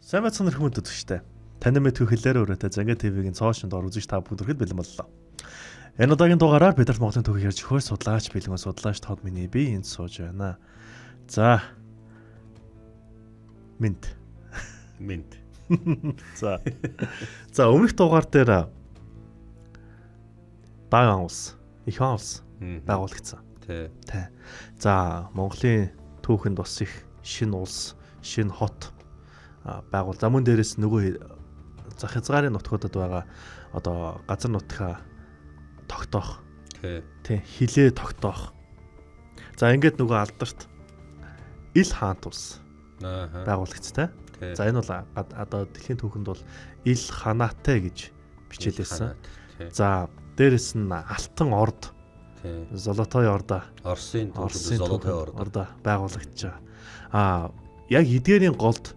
Сайн байцгаана хүмүүс төдөгчтэй. Таны мэд хөлөөр өрөөтэй Занга ТV-гийн цоошинд ор үзэж та бүгд өргөд бэлэн боллоо. Энэ удаагийн дугаараар бид нар Монголын түүхийг ярьж хөр судлаач бэлэн судлаач тод миний би энд сууж байна. За. Минт. За. За өмнөх дугаар дээр Даан улс, их улс байгуулагдсан. Тий. За Монголын түүхэнд бас их шинэ улс, шинэ хот байгуул. За мөн дээрээс нөгөө за хязгаарын нутгуудад байгаа одоо газар нутгаа тогтоох. Тий, хилээ тогтоох. За ингээд нөгөө алдарт Ил хаант улс байгуулагдсан. За энэ бол одоо дэлхийн түүхэнд бол Ил ханаатай гэж бичээлсэн. За дээрээс нь Алтан орд. Золотой орда. Оросын Золотой орда байгуулагдаж байгаа. Яг эдгээрийн голд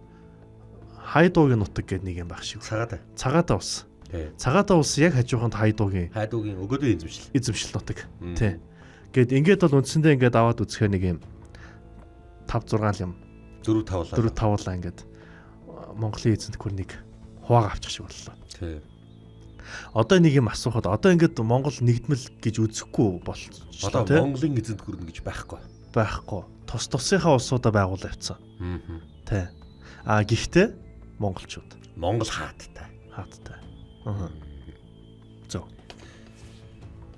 Хайдуугийн нутаг гэдэг нэг юм баг шиг. Цагаатаа улс. Цагаатаа улс яг хажууханд Хайдуугийн өгөөдөө эзэмшил нутаг. Тий. Гэт ингээд бол үндсэндээ ингээд аваад үзэхээр нэг юм 5 6 юм 4 5 ингээд Монголын эзэнт гүрнийг хуваага авчих шиг боллоо. Тий. Одоо нэг юм асуухад одоо ингээд Монгол нэгдмэл гэж үзэхгүй болчихлоо. Одоо Монголын эзэнт гүрэн гэж байхгүй. Тус тусынхаа улсуудаа байгуул явцсан. Тий. Гэхдээ Монгол хааттай.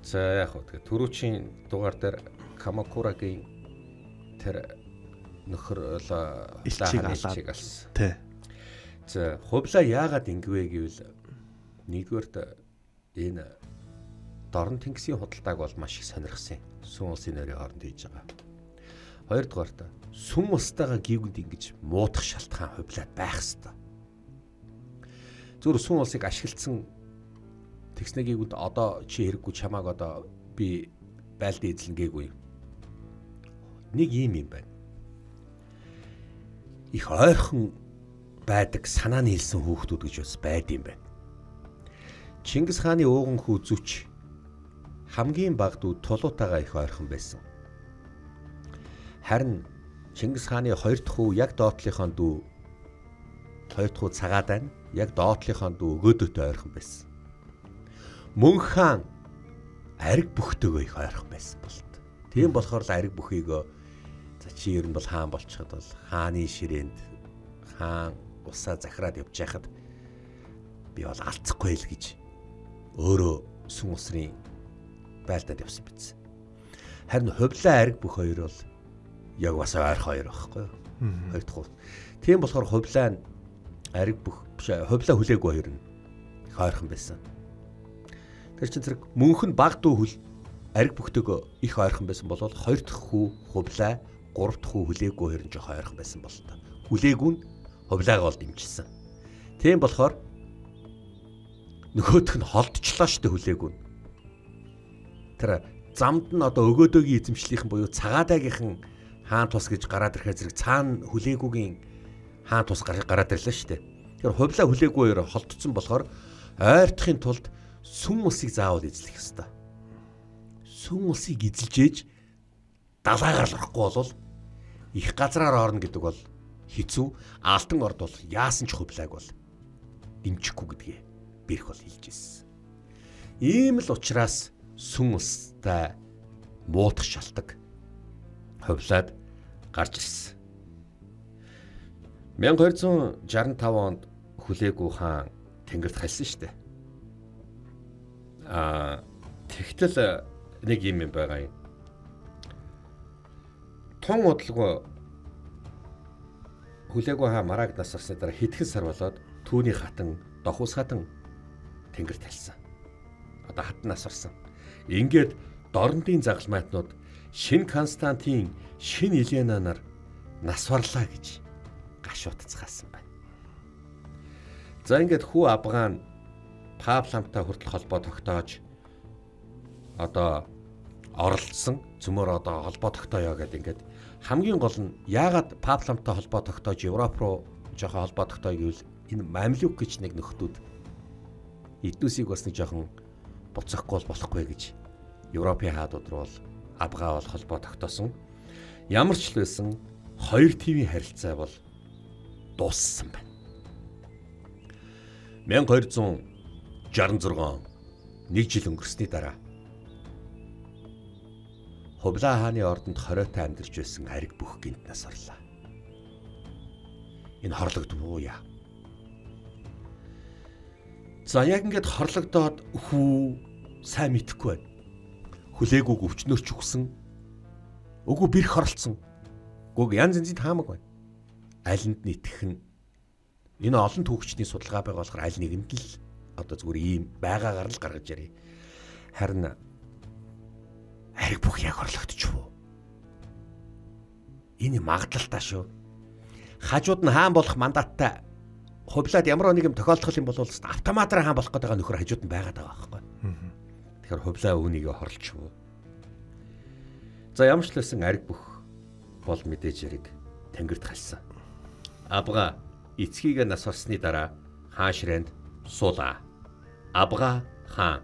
За яг хөө тэгээ түрүүчийн дугаар дээр Камакурагийн тэр нөхөр илчиг алсан. Тий. За хувлаа яагаад ингэвэ гэвэл нэгдүгээрт энэ Дорн тэнгисийн худалдааг бол маш их сонирхсан. Сүм улсын нэрийн хооронд хийж байгаа. Хоёрдугаарт сүм улстайгаа гівгэнд ингэж муудах шалтгаан хувлаад байх ёстой. Зүгээр сүм улсыг ашигласан тэгснэ гівгэнд одоо чи хэрэггүй чамааг одоо би байлд эзлэн гээгүй. Нэг юм байна. Их ойрхон байдаг санааны хэлсэн хүүхдүүд гэж бас байд юм байна. Чингис хааны ууган хүү зүч хамгийн бага дүү тулуутайгаа их ойрхон байсан. Харин Чингис хааны хоёр дахь хүү яг доотлынхоо дүү хоёр дахь хүү цагаадаа нь яг доотлынхоо дүү өгөөдөөтэй ойрхон байсан. Мөн хаан ариг бүхтэйгөө их ойрхон байсан болт. Тийм болохоор л ариг бүхийгөө за чи ер нь бол хаан болчиход бол хааны ширээнд хаан усаа захираад явж байхад би бол алцахгүй л гэж өөрөө сүм усрын байлдаад явсан биз. Харин хувлаа ариг бүх хоёр бол яг бас ойрхон хоёр байхгүй юу? Хоёр дахь. Тийм болохоор хувлаа ариг бүх хувлаа хүлээгүй хоёр нь их ойрхон байсан. Тэр чинь зэрэг мөнх нь баг дүү хүл ариг бүхтэйгөө их ойрхон байсан бол хоёр дахь хүү хувлаа, гурав дахь хүү хүлээгүй хоёр нь жоох ойрхон байсан бол та. Хүлээгүй нь хувлаагаа бол дэмжсэн. Тийм болохоор нөгөөх нь холдчихлоо штэ хүлээгүй нь. Тэр замд нь одоо өгөөдөөгийн эзэмшлийнхэн буюу цагаадаагийнхан хаан тус гэж гараад ирэхээр зэрэг цаана хүлээгүүгийн хаан тус гараад ирлээ шүү дээ. Тэгэхээр хувлаа хүлээгүй хоёр холдсон болохоор ойртохын тулд сүм улсыг заавал эзлэх ёстой. Сүм улсыг эзэлж ээж далаагаар л орохгүй бол их газраар орно гэдэг бол хэцүү. Алтан орд бол яасан ч хувлааг бол дэмжихгүй гэдгээ бэрх бол хэлж ирсэн. Ийм л учраас сүм улстай муудах шалтгаан хувлаад гарч ирсэн. 1265 онд хүлээгүү хаан тэнгэрт хальсан шүү дээ. Тэгтэл нэг юм байгаа юм. Тун удалгүй хүлээгүү хаан марааг насарсны дараа хэдхэн сар болоод түүний хатан дохус хатан тэнгэрт хальсан. Одоо хатан насарсан. Ингээд Дорнтын загалмайтнууд Шин Константин, Шин Елена нар нас барлаа гэж гашуутцгаасан байна. За ингээд хүү Абгаан Папламтай хүртэл холбоо тогтоож одоо оролцсон. Цөмөр одоо холбоо тогтооё гэдэг ингээд хамгийн гол нь яагаад Папламтай холбоо тогтоож Европ руу жоохон холбоо тогтооё гэвэл энэ Мамлюк гэж нэг нөхдүүд Эднүсийг бас нэг жоохон буцахгүй болохгүй гэж Европын хаадууд руу бол Абгаа бол холбоо тогтоосон. Ямар ч л байсан хоёр тивийн харилцаа бол дууссан байна. 1266 нэг жил өнгөрсний дараа Хувлаа хааны ордонд хориотой амьдарч байсан ариг бүх гинт нас орлоо. Энэ хорлогдвоо яа. За яг ингээд хорлогдоод сайн мэдхгүй байна. Хүлээгүүг өвчнөрч өгсөн. Үгүй бэрх хорлцсон. Гүг янз янзын таамаг байна. Алинд нийтгэх нь энэ олон түүхчдийн судалгаа байгаа болохоор аль нэгэнд л одоо зүгээр ийм байгаагаар л гаргаж ярив. Харин ариг бүх яг орлогдчихв. Энэ магадлалтай шүү. Хажууд нь хаан болох мандаттай хувлаад ямар нэг юм тохиолдох юм бол автоматар хаан болох гэдэг нөхөр хажууд нь байгаад байгаа байхгүй. Тэгэхээр хувлаа үүнийг хорлчихв. За ямар ч л байсан ариг бүх бол мэдээж яриг тэнгэрт халсан. Абга эцгийгээ нас орсны дараа хаан ширээнд суулаа. Абга хаан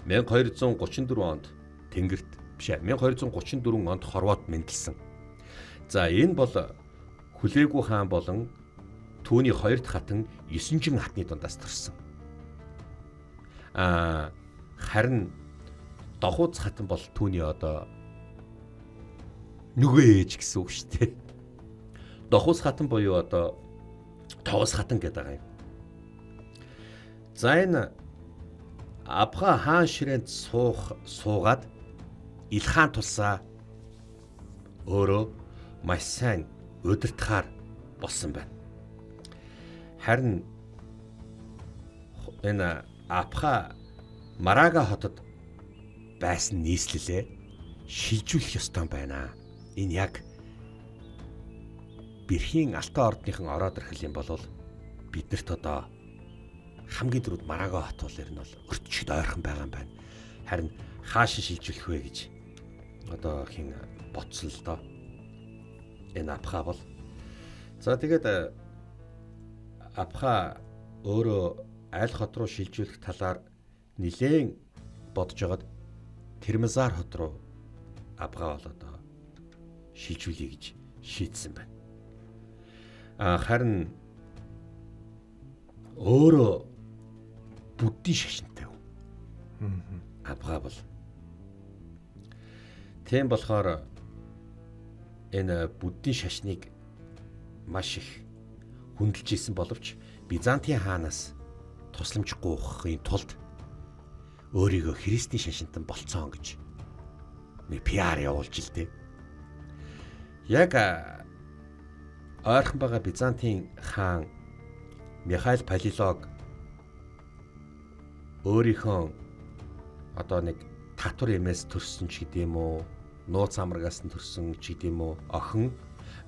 1234 онд тэнгэрт биш 1234 онд хорвоод мэндэлсэн. За энэ бол хүлээгүү хаан болон түүний хоёр дахь хатан 9 хатны дундаас төрсөн. Харин дохууц хатан бол түүний одоо нүгэ ээж гэсэн үг шүү дээ. Дохууц хатан буюу одоо тоос хатан гэдэг байгаа юм. За энэ Абга хаан ширээнд суугаад Илхан тулсаа өөрөө маш сайн удирдахаар болсон байна. Харин энэ Абга Марага хотод байсан нийслэлээ шилжүүлэх ёстой байна. Энэ яг Бэрхийн Алтан ордныхан ороод ирэх юм бол биднэрт одоо хамгийн дөрөв Марага хот бол ер нь бол өртчөд ойрхон байгаа юм байна. Харин хааш шилжүүлэх вэ гэж одоо хин боцсон л доо. Энэ Абга бол. За тэгээд Абга өөрөө аль хот руу шилжүүлэх талаар нэлээн бодож байгаад Тэрмэзар хот руу Абга бол одоо шилжүүлье гэж шийдсэн байна. Харин өөрөө буддийн шашинтай хүн. Абга бол. Тийм болохоор энэ буддийн шашныг маш их хүндэлж исэн боловч Бизантийн хаанаас тусламж гуйхын тулд өөрийгөө христийн шашинтан болцсон гэж нэг PR явуулж л дээ. Яг ойрхон байгаа Бизантийн хаан Михаил Палеолог өөрийнхөө одоо нэг татвар эмээс төрсөн ч гэдэм үү, нууц амрагаас нь төрсөн ч гэдэм үү, охин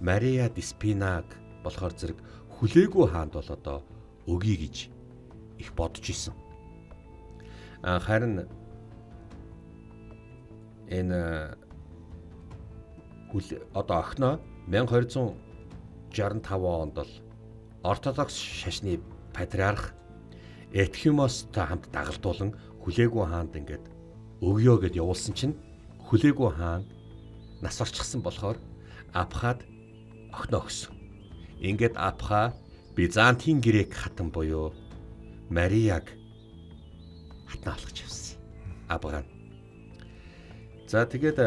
Мария Диспинаг болохоор зэрэг хүлээгүү хаанд бол одоо өгье гэж их бодож исэн. Харин энэ одоо охиноо 1265 онд бол ортодокс шашны патриарх Этхимостой хамт дагалдуулан хүлээгүү хаанд ингээд өгье гэд явуулсан чинь хүлээгүү хаан нас орчихсан болохоор Абхад охиноо өгсөн. Ингээд Абха Бизантийн грек хатан буюу Марияг хатнаа алгаж явсан. Абга. За тэгээд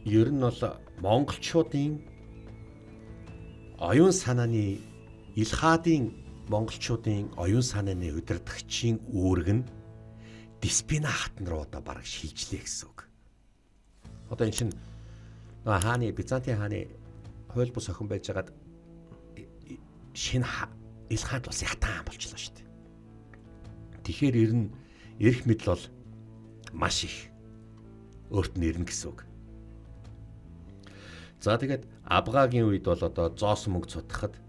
ер нь бол монголчуудын оюун санааны Илхаадын монголчуудын оюун санааны удирдагчийн үүрэг нь Диспина хатан руу одоо бараг шилжлээ гэсэн үг. Одоо энэ чинь хааны Бизантийн хааны хууль бус охин байжгаад шинэ Илхаад бас ятан болчихлоо шүү дээ. Тэгэхээр ер нь эрх мэдэл бол маш их өөрт нь ирнэ гэсэн үг. За тэгээд Абгагийн үед бол одоо зоос мөнгө цутгахад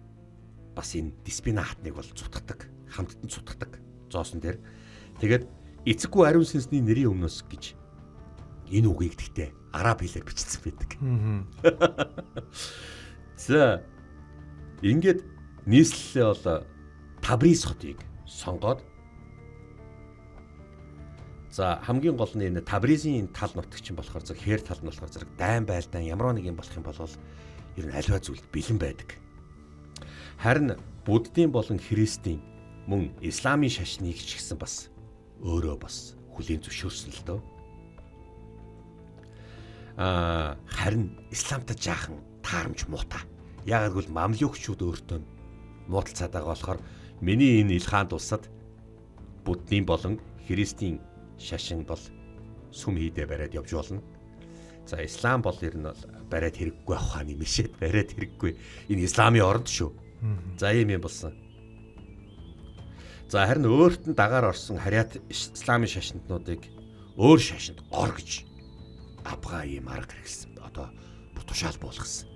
бас энэ Диспина хатныг бол цутгадаг, хамттан цутгадаг зоосон дээр. Тэгээд эцэггүй ариун сүнсний нэрийн өмнөөс гэж энэ үгийг гэхдээ араб хэлээр бичсэн байдаг. За ингээд нийслэлээ бол Табриз хотыг сонгоод за хамгийн гол нь энэ Табризийн тал нутагч юм болохоор зэрэг хээр тал нь болохоор зэрэг дайн байлдаан ямар нэг юм болох юм бол ер нь аливаа зүйлд бэлэн байдаг. Харин Буддийн болон христийн мөн исламын шашныг ч гэсэн бас өөрөө бас хүлээн зөвшөөрсөн л дөө. Харин исламтай жаахан таарамж муутай. Яг гэвэл мамлюкчууд өөртөө муудалцаад байгаа болохоор миний энэ илхаанд улсад буддийн болон христийн шашин бол сүм хийдэ бариад явж болно. За ислам бол ер нь бол бариад хэрэггүй авахаа нэмэшээд бариад хэрэггүй. Энэ исламын орнд шүү. За ийм юм болсон. За харин өөрт нь дагаар орсон харьяат исламын шашинтнуудыг өөр шашинд ор гэж абгаа ийм арга хэрэгэлсэн. Одоо тушаал болгосон.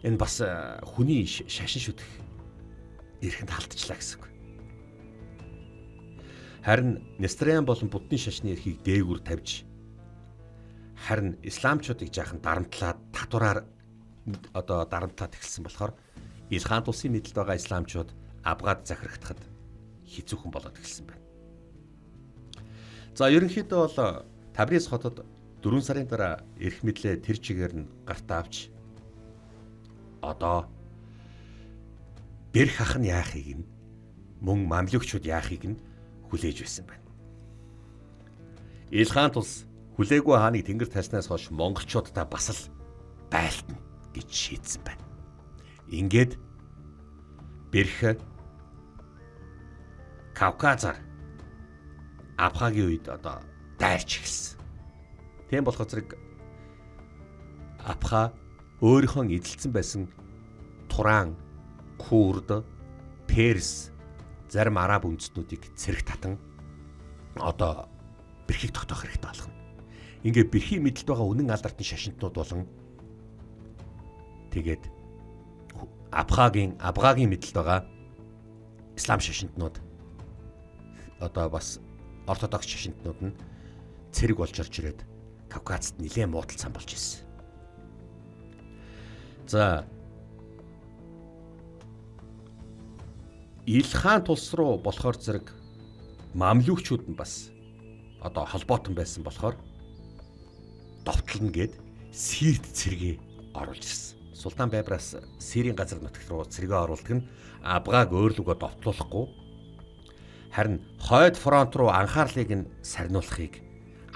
Энэ бас хүний шашин шүтэх эрхэнд халтчлаа гэсэн үг. Харин Нестериан болон буддийн шашны эрхийг дээгүр тавьж харин исламчуудыг жаахан дарамтлаад татвараар одоо дарамтлаад эхэлсэн болохоор Илхаан улсын нийтлэлд байгаа исламчууд абгаад захирагдахад хэцүүхэн болоод эхэлсэн байна. За ерөнхийдөө бол Табриз хотод 4 сарын дараа эрх мэдлээ тэр чигээр нь гартаа авч одоо бэрх ах нь яахыг нь мөн мамлюкчууд яахыг нь хүлээж байсан байна. Илхаан улс хүлээгүй хааныг тэнгэр тайснаас хойш монголчуудтай бас л байлтна гэж шийдсэн байна. Ингээд бэрх Кавказаар Абхагийн үед одоо дайрч эхэлсэн. Тийм болохоор зэрэг Абха өөрийнхөө эзэлсэн байсан Туран, Курд, Перс, зарим араб үндэстнүүдийг цэрэг татан одоо бэрхийг тогтоох хэрэгтэй болгоно. Ингээ бэрхийн мэдлэлд байгаа үнэн алдартай шашинтнууд болон тэгээд Абгагийн мэдлэлд байгаа ислам шашинтнууд одоо бас ортодокс шашинтнууд нь цэрэг болж орж ирээд Кавказд нэлээд муудалцсан болж ирсэн. За Илхаан тулс руу болохоор зэрэг мамлюкчууд нь бас одоо холбоотон байсан болохоор довтлно гэд Сирд цэрэгээ оруулж ирсэн. Султан Байбараас Сирийн газар нутагт руу цэрэгээ оруулдаг нь Абгааг өөрлөгөө довтлуулахгүй харин хойд фронт руу анхаарлыг нь сарниулахыг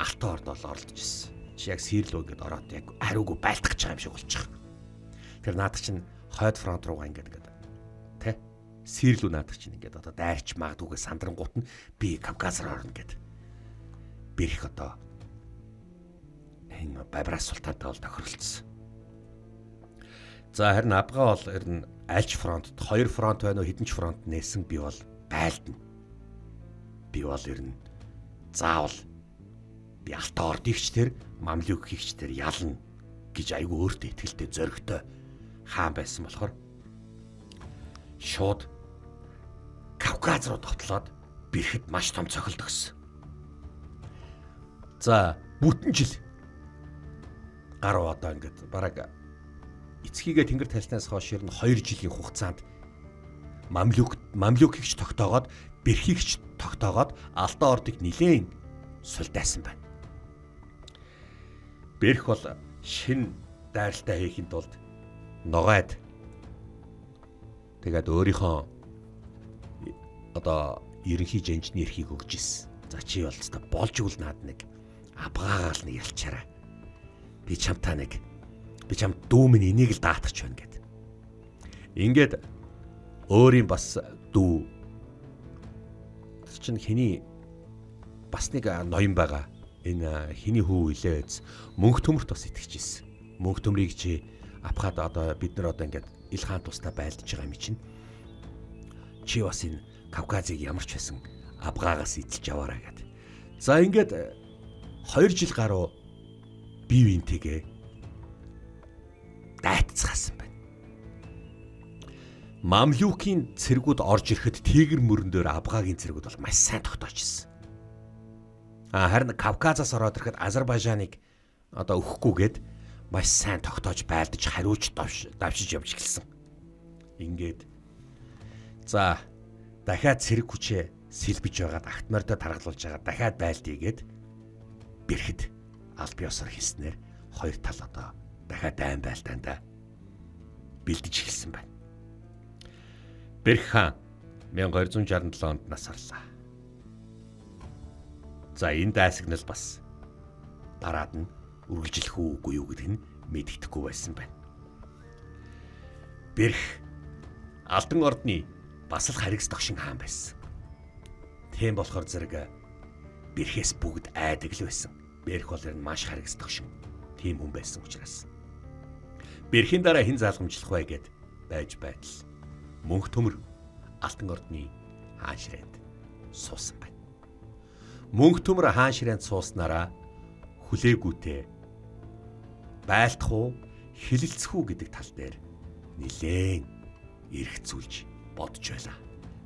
Алтан орд бол оролдож ирсэн. Чи яг Сир рүү ингээд ороод яг хариугүй байлдах гэж байгаа юм шиг болчих. Тэр наадах чинь хойд фронт руугаа ингээд тэ Сир рүү наадах чинь ингээд одоо дайрч магадгүйгээ сандрангуут нь би Кавказаар орно гэд бэрх одоо энэ Байбарас султантай бол тохиролцсон. За харин Абга бол ер нь альч фронтод 2 фронт байна уу хэдэн ч фронт нээсэн би бол байлдана. Би бол ер нь заавал би Алтан ордыгч тэр мамлюкчч тэр ялна гэж айгүй өөртөө итгэлтэй зоригтой хаан байсан болохоор шууд Кавказ руу довтлоод бэрхэд маш том цохилт өгсөн. За бүтэн жил гаруй одоо ингээд бараг эцгийгээ тэнгэр тайснаас хойш ер нь 2 жилийн хугацаанд мамлюкчч тогтоогоод бэрхийгч тогтоогоод Алтан ордыг нилээн сулдайсан байна. Бэрх бол шин дайралтай хийхэд тулд ногойд тэгээд өөрийнхөө одоо ерөнхий жанжны эрхийг өгж ирсэн. За чи бол та болж игэл наад нэг Абгаагаал нэг ялчаарай. Би чамд дүү минь энийг л даатгач байна гэд. Ингээд өөрийн бас дүү чинь хэний бас нэг ноён байгаа. Энэ хэний хүү илээз мөнх төмөрт бас итгэж ирсэн. Мөнх төмрийг чи Абхад одоо бид нар одоо ингээд Илхаан тустай байлдаж байгаа юм чинь. Чи бас энэ Кавказыг ямар ч байсан Абгаагаас эзэлж яваарай гэд. За ингээд 2 жил гаруй бие биентэйгээ дайтцгаасан байна. Мамлюкийн цэргүүд орж ирэхэд Тигр мөрөн дээр Абгагийн цэргүүд бол маш сайн тогтоож ирсэн. Харин Кавказаас ороод ирэхэд Азербайжаныг одоо өгөхгүйгээд маш сайн тогтоож байлдаж хариуж давшиж явж эхэлсэн. Ингээд за дахиад цэрэг хүчээ сэлбэж байгаад Ахтмордод таргалуулж байгаа дахиад байлдъягээд бэрхэд аль биесээр хийснээр хоёр тал одоо дахиад дайн байлдаанда бэлдэж эхэлсэн байна. Бэрх хаан 1267 онд нас орлоо. За энэ дайсагнал бас дараад нь үргэлжлэх үгүй юу гэдг нь мэддэхгүй байсан байна. Бэрх Алдан ордны бас л харигс догшин хаан байсан. Тийм болохоор зэрэг бэрхээс бүгд айдаг л байсан. Бэрх бол энэ маш харигс догшин тийм хүн байсан учраас. Бэрхийн дараа хэн залгамжлах вэ гэд байж байтал мөнх төмөр Алдан ордны хаан ширээнд суусан байна. Мөнх төмөр хаан ширээнд сууснараа хүлээгүүтээ байлдах уу, хилэлцэх үү гэдэг тал дээр нилээн эргцүүлж бодж байлаа.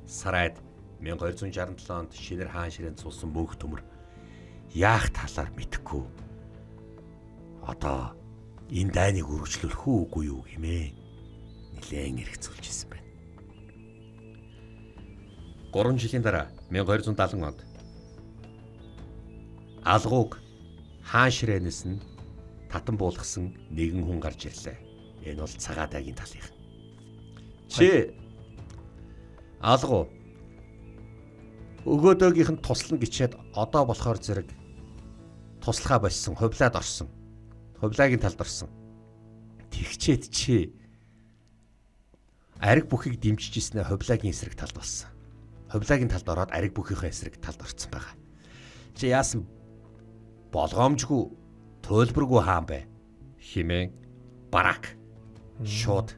Сарайд 1267 онд Шинэр хаан ширээнд суусан мөнх төмөр яах талаар мэдэхгүй. Одоо энэ дайныг үргэлжлүүлэх үгүй юу хэмээн нилээн эргцүүлж ирсэн байна. 3 жилийн дараа 1270 онд алгууг хаан ширээнээс нь татан буулгасан нэгэн хүн гарч ирлээ. Энэ бол цагаат айгийн талынх. Чи алгуу өгөөдөөгийнх нь туслан гिचээд одоо болохоор зэрэг туслахаа болсон, хувлаад орсон. Хувлагийн талд орсон. Тэгчээд чи ариг бүхийг дэмжиж ирснээр хувлагийн эсрэг талд болсон. Хувлагийн талд ороод ариг бүхийнхээ эсрэг талд орсон байгаа. Чи яасан болгоомжгүй туйлбаргүй хаан бэ хэмээн барак шууд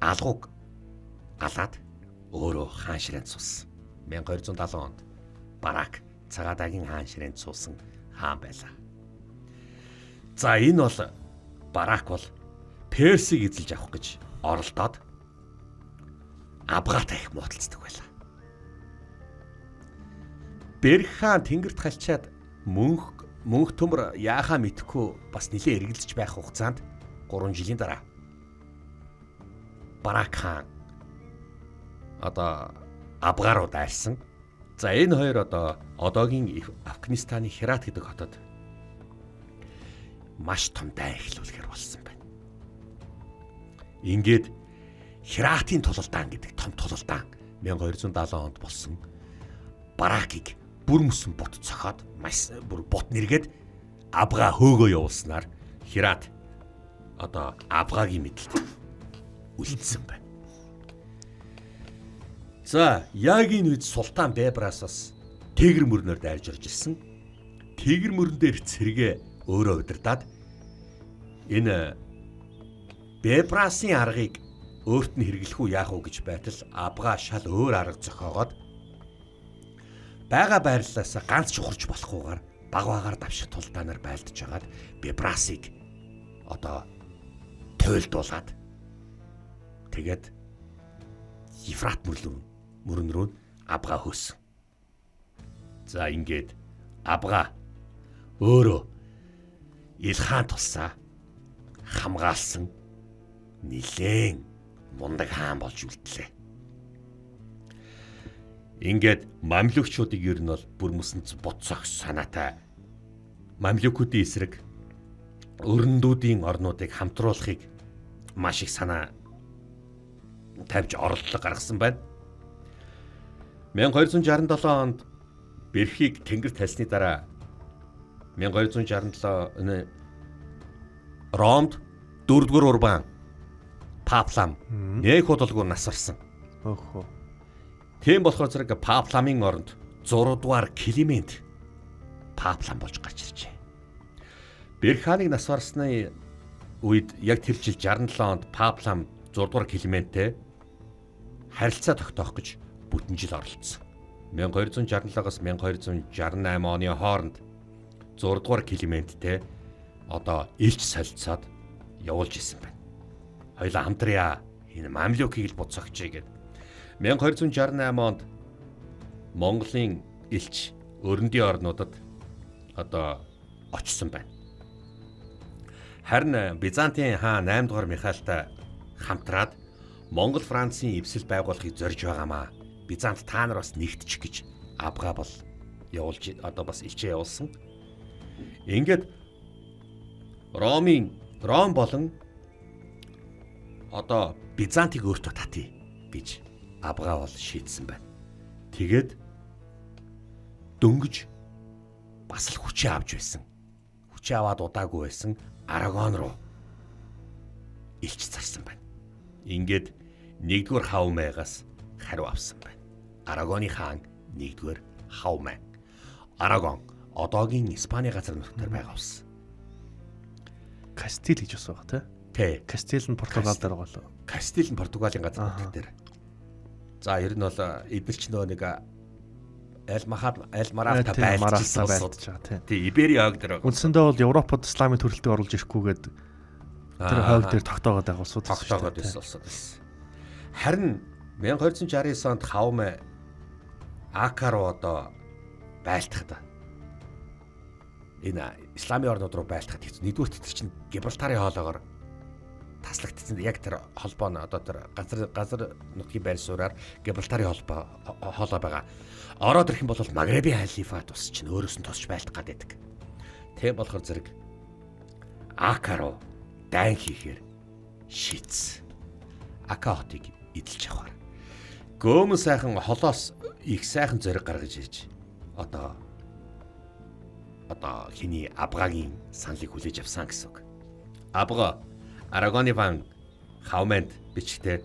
алгууг галаад өөрөө хаан ширээнд суусан. 1270 онд барак цагаадагийн хаан ширээнд суусан хаан байлаа. За энэ бол барак бол Персийг эзэлж авах гэж оролдоод Абгатай их муудалцдаг байлаа. Бэрх хаан тэнгэрт халчаад мөнх төмөр яахаа мэдэхгүй бас нэлээ эргэлзэж байх хугацаанд 3 жилийн дараа барак хаан одоо Абга руу дайрсан. За энэ хоёр одоо одоогийн Афганистаны Херат гэдэг хотод маш том дайн эхлүүлэхээр болсон байна. Ингээд Хератын тулалдаан гэдэг том тулалдаан 1270 онд болсон. Баракийг бүр мөсөн бот цохоод маш бүр бот нэргээд Абга хөөгөө явуулснаар Херат одоо Абгагийн мэдлэлд үлдсэн байна. За яг энэ үед Султан Бебрас бас тэгэр мөрнөөр дайрж орж ирсэн. Тэгэр мөрөн дээр цэргээ өөрөө удирдаад энэ Бебрасын аргыг өөрт нь хэрэглэх үү яах уу гэж байтал Абга шал өөр арга зохиогоод бага байрлалаас ганц чухарч болохгүйгээр багваагаар давших тулдаанаар байлдаж хагаад Бебрасыг одоо туйлдуулаад тэгээд Ефрат мөрөн рүү Абга хөөсөн. За ингээд Абга өөрөө Илхан тулсаа хамгаалсан нилээн мундаг хаан болж үлдлээ. Ингээд мамлюкчуудыг ер нь бол бүр мөсөнц боцох санаатай мамлюкуудын эсрэг өрөндүүдийн орнуудыг хамтруулахыг маш их санаа тавьж оролдлого гаргасан байна. 1267 онд Бэрхийг тэнгэр тальсны дараа 1267 Ромд 4-р Урбан Паплам нэг худалгүй нас орсон. Өөхөө. Тийм болохоор зэрэг Папламын оронд 6-р Климент Паплам болж гарч иржээ. Бэрх хааныг нас барсны үед яг тэр жил 67 онд Паплам 6-р Клименттэй харилцаа тогтоох гэж бүтэн жил оролцсон. 1267-аас 1268 оны хооронд 6-р Клименттэй одоо илч солилцоод явуулж исэн байна. Хоёулаа хамтраа энэ мамлюкийг л буцаагчээ гэд 1268 онд Монголын илч өрөндийн орнуудад одоо очсон байна. Харин Бизантийн хаан 8 дугаар Михаилтай хамтраад Монгол Францын эвсэл байгуулахыг зорж байгаамаа. Бизант та нар бас нэгтчих гэж Абга бол явуулж одоо бас илчээ явуулсан. Ингээд Ром болон одоо Бизантыг өөртөө татъя гэж Абгаа бол шийдсэн байна. Тэгээд дөнгөж бас л хүчээ авч байсан. Хүчээ аваад удаагүй байсан Арагон руу илч зарсан байна. Ингээд 1-р Хавмайгаас хариу авсан байна. Арагоны хаан 1-р Хавмай. Арагон одоогийн Испани газар нутгаар байгаа улс. Кастил гэж бас байгаа Тэ. Кастил нь Португал дээр байгаа лөө. Кастил нь Португалийн газар нутаг дээр. За ер нь бол эдгээр ч нөө нэг Аль Марафта байлжсэн улсууд байгаа тий. Ибери хойг дээр байгаа. Үндсэндээ бол Европод исламын төрөлтөд оруулж ирэхгүйгээд тэр хойг дээр тогтоогоод байгаа улсууд тогтоогоод байсан улсууд байсан. Харин 1269 онд Хавмай Ака руу одоо байлтахад энэ исламын орнууд руу байлтахад хэвчээ нэгдүгээр тэр чинь Гибралтарын хоолоогоор таслагдсан. Яг тэр холбоо нь одоо тэр газар нутгийн байр сууриар Гибралтарын хоолоо байгаа. Ороод ирэх юм бол Магребийн халифа тус чинь өөрөөс нь тусч байлдах гаддаг. Тэг болохоор зэрэг Ака руу дайн хийхээр шийдсэн. Ака хотыг эдэлж авахар. Гөөмөн сайхан холоос их сайхан зориг гаргаж ирж одоо хиний Абгагийн саналыг хүлээж авсан гэсэн үг. Абга Арагоны ван Хавмайд бичгтээ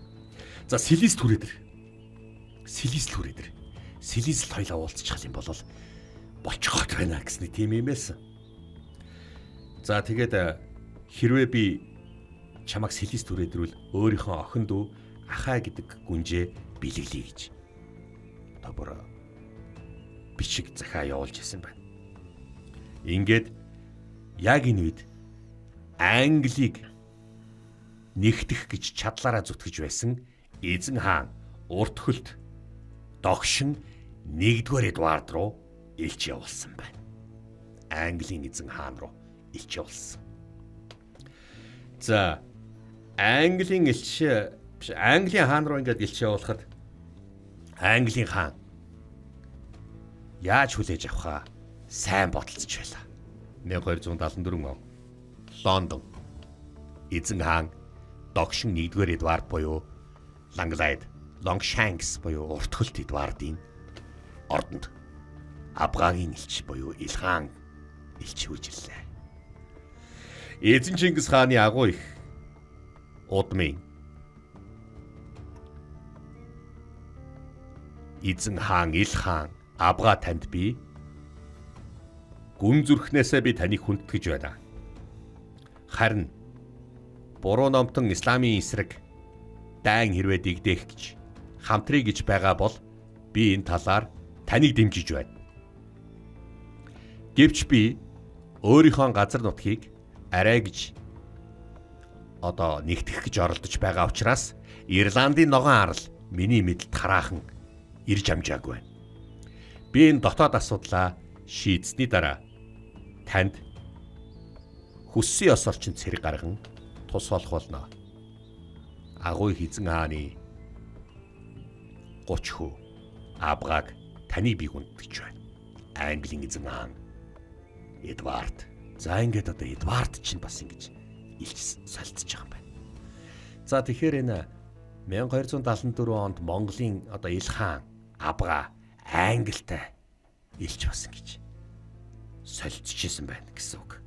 за Силис түрээдэр. Силис л хоёлаа уулзчих юм бол болчиход байна гэсний тийм юм байсан. За тэгээд хэрвээ би чамайг Силис түрээдрүүл өөрийнхөө охин дүү Ахай гэдэг гүнжээ бэлэглэе гэж. Одоо бүр бичиг захаа явуулж исэн байна. Ингээд яг энэ үед Англиг нэгтгэх гэж чадлаараа зүтгэж байсан эзэн хаан урт хөлт догшин 1-р Эдуард руу илч явуулсан байна. Английн эзэн хаан руу илч явуулсан. За Английн хаан руу ингээд илч явуулахад Английн хаан яаж хүлээж авахаа сайн бодолцож байлаа. 1274 он Лондон эзэн хаан догшин 1-р Эдуард буюу Лонгшанкс буюу урт хөлт Эдуардын ордонд Абгагийн элч буюу Илхан элч хүжиллээ. Эзэн Чингис хааны агуу их удмын эзэн хаан Илхан Абга танд би гүн зүрхнээсээ би таныг хүндэтгэж байна. Харин буруу номтон исламын эсрэг дайн хэрвээ дэгдээх гэж хамтрий гэж байгаа бол би энэ талаар таныг дэмжиж байна. Гэвч би өөрийнхөө газар нутгийг арай гэж одоо нэгтгэх гэж оролдож байгаа учраас Ирландын ногоон арал миний мэдэлд хараахан ирж амжаагүй байна. Би энэ дотоод асуудлаа шийдсэний дараа танд хүссэн ёс орчин цэрэг гарган тус болох болно. Агуй эзэн хааны 30 хүү Абгаг таны би хүндэтгэж байна. Английн эзэн хаан Эдвард. За ингээд одоо Эдвард чинь бас ингэж илч солилцож байгаа юм байна. За тэгэхээр энэ 1274 онд Монголын одоо ил хаан Абга Англитай илч басан гэж солилцчихсэн байна гэсэн үг.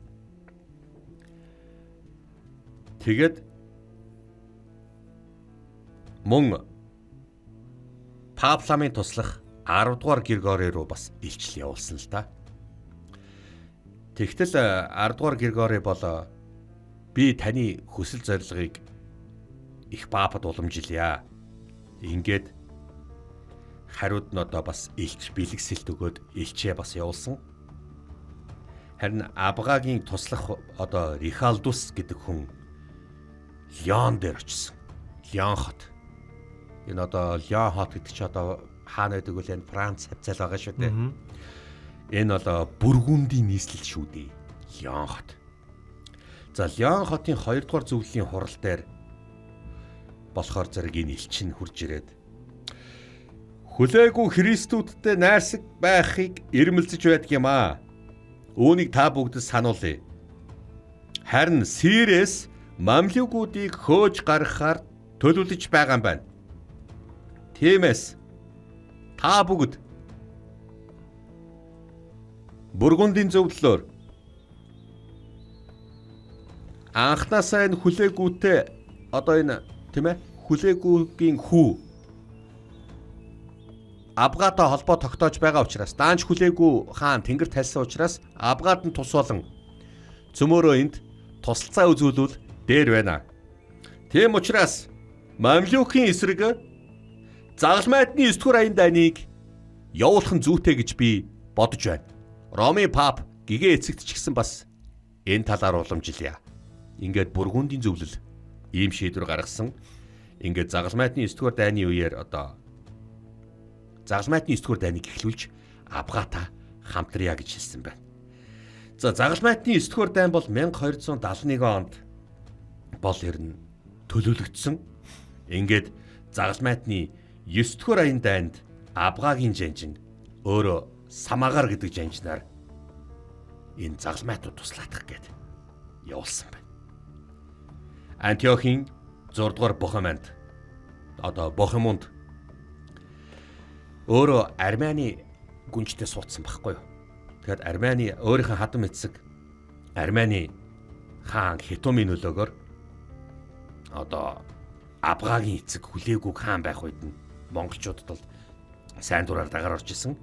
Тэгээд мөн Пап ламын туслах 10 дугаар Григори руу бас илчил явуулсан л да. Тэгтэл 10 дугаар Григори бол би таны хүсэл зорилгыг их папад уламжилъя. Ингээд хариуд нь одоо бас илч бэлгэсэлт өгөөд илчээ бас явуулсан. Харин Абгагийн туслах одоо Рихалдус гэдэг хүн Лион дээр очсон. Лион хот. Энэ одоо Лион хот гэдэг чи одоо хаана байдаг вэ? Энэ Франц хавцал байгаа шүү дээ. Энэ бол Бүргүндийн нийслэл шүү дээ. Лион хот. За Лион хотын 2 дугаар зөвлөлийн хурал дээр болохоор зэрэг энэ элчин хурж ирээд хүлээгүй Христүүдтэй найрсаг байхыг ирмэлзэж байдаг юм аа. Үүнийг та бүгд сануулъя. Харин Сирээс мамлюгуудыг хөөж гаргахаар төлөвлөж байгаа юм байна. Тиймээс та бүгд Бургундын зөвлөлөөр анхнаасаа энэ хүлээгүүтэй одоо энэ тийм ээ хүлээгүүгийн хүү Абгатай холбоо тогтоож байгаа учраас даанч хүлээгүү хаан тэнгэр тайлсан учраас Абгад нь тус болон цөмөөрөө энд тусалцаа үзүүлвэл дээр байна. Тийм учраас Мамлюкийн эсрэг загалмайтны 9 дугаар аян дайныг явуулах нь зүйтэй гэж би бодож байна. Ромын пап гэгээ эцэгт ч гэсэн бас энэ талаар уламжилъя. Ингээд Бургундын зөвлөл ийм шийдвэр гаргасан. Ингээд загалмайтны 9 дугаар дайны үеэр одоо загалмайтны 9 дугаар дайныг эхлүүлж Абгатай хамтрая гэж хэлсэн байна. За загалмайтны 9 дугаар дайн бол 1271 онд бол ирнэ төлөөлөгдсөн. Ингээд загалмайтны 9 дугаар аян дайнд Абгагийн жанжин өөрөө Самагар гэдэг жанжинаар энэ загалмайтууд туслаадах гээд явуулсан байна. Антиохийн 6 дугаар Бохемонд одоо Бохемонд өөрөө Армяны гүнжтэй суудсан байхгүй юу? Тэгэхээр Армяны өөрийнхөө хадам эцэг Армяны хаан Хетумын нөлөөгөөр одоо Абгагийн эцэг хүлээгүү хаан байх үед нь монголчуудад бол сайн дураар дагаар орж исэн.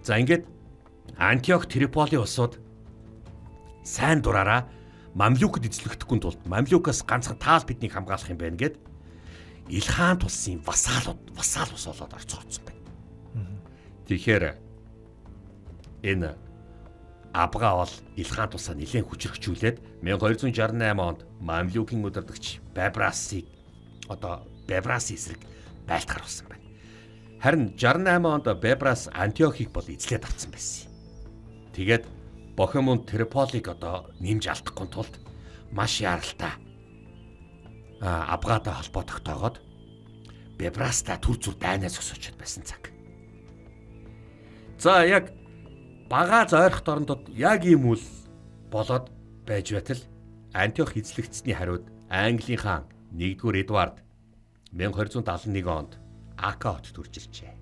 За ингээд Антиох Триполи улсууд сайн дураараа Мамлюкд эзлэгдэхгүй тулд Мамлюкаас ганцхан таал биднийг хамгаалах юм байна гэд Илхан тулсын вассал ус болоод орцгоцсон байна. Тэгэхээр энэ Абга бол Илхан тусаа нэлээд хүчрхжүүлээд 1268 онд Мамлюкийн удирдагч Бабрасыг одоо Бабрасын эсрэг байлтахаар болсон байна. Харин 68 онд Бабрас Антиохийг бол эзлээд авсан байсан. Тэгээд Бохемонд Триполиг одоо нэмж алдахгүй тулд маш яралтай Абгатай холбоо тогтоогоод Бабрастай түр зүр дайнаас өсөж байсан цаг. За яг бага зойрох дорндод яг ийм үл болоод байж байтал Антиох эзлэгдсэний хариуд Английн хаан 1-р Эдвард 1271 онд Ака хот төрж иржээ.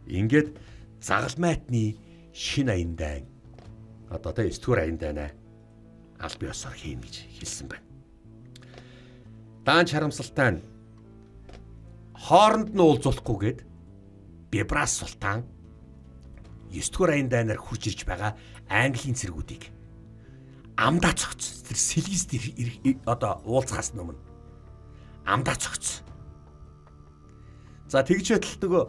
Ингээд загалмайтны шинэ аян дайн одоо 9-р аян дайнаа аль бие осоор хийн гэж хэлсэн байна. Даанч харамсалтай нь хооронд нь уулзуулахгүйгээд Бибрас султан 9-р аян дайнаар хурж ирж байгаа Английн цэргүүдийг амдаа цогц. Тэр Сэлгист одоо уулзахаас өмнө амдаа цогц. За тэгж байтал нөгөө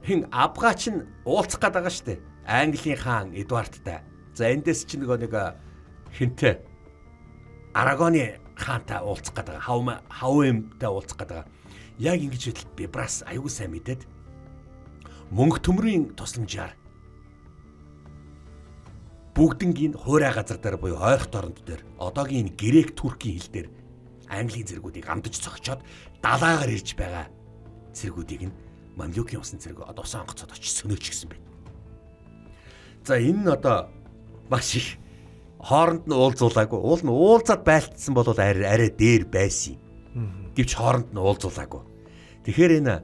хин Абгач нь уулзах гээд байгаа штэ. Английн хаан Эдвардтай. За эндээс чи нөгөө нэг хинтээ Арагоны хаантай уулзах гээд байгаа. Хавэмтай уулзах гээд байгаа. Яг ингэж байтал Бибрас аюу сайн мэдээд мөнгө төмрийн тусламжаар бүгднгийн хуурай газар дээр буюу ойрох дорнод дээр одоогийн грек туркийн хил дээр Английн зэргүүдийг амдаж цогчоод далаагаар ирж байгаа цэргүүдийг нь Мамлюкийн усан цэрэг одоо усан онгоцоод очиж сөнөөч гисэн байна. За энэ нь одоо маш их хооронд нь уулзуулаагүй. Уул нь уулзаад байлтсан бол арай дээр байсан юм. Гэвч хооронд нь уулзуулаагүй. Тэгэхээр энэ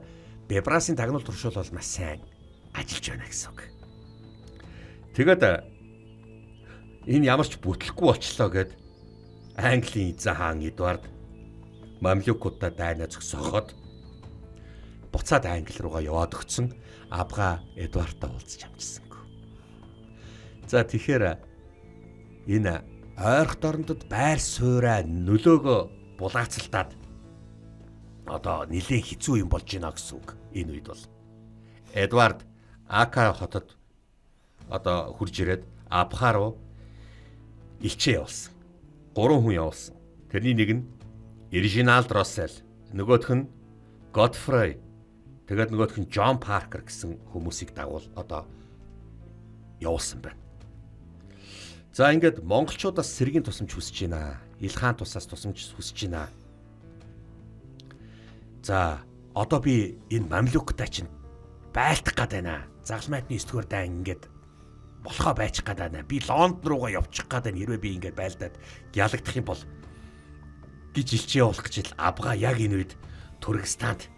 Бибрасын тагнуул туршуул бол маш сайн ажиллаж байна гэсэн үг. Тэгээд энэ ямар ч бүтлэхгүй болчлоо гэд Английн эзэн хаан Эдвард Мамлюкуудаа дайнаа зогсооход буцаад Англи руугаа яваад өгсөн Абга Эдвардтай уулзч амжсангүй. За тэгэхээр энэ ойрох дорндод байр суурай нөлөөгөө булаацалтаад одоо нэлээд хэцүү юм болж байна гэсэн үг. Энэ үед бол Эдвард Ака хотод одоо хурж ирээд Абха руу илчээ явуулсан. 3 хүн явуулсан. Тэрний нэг нь Режиналд Россел, нөгөөх нь Godfrey, тэгээд нөгөөх нь Джон Паркер гэсэн хүмүүсийг дагуул одоо явуулсан байна. За ингээд монголчуудаас сэргийн тусламж хүсэж байна. Илхан тусаас тусламж хүсэж байна. За одоо би энэ Мамлюктай чинь байлдах гээд байна. Загалмайтны 9-р дайн ингээд болохоо байчих гээд байна. Би Лондон руугаа явчих гээд байна. Хэрвээ би ингээд байлдаад ялагдах юм бол гэж илчээ явуулах гэж Абга яг энэ үед Туркестанд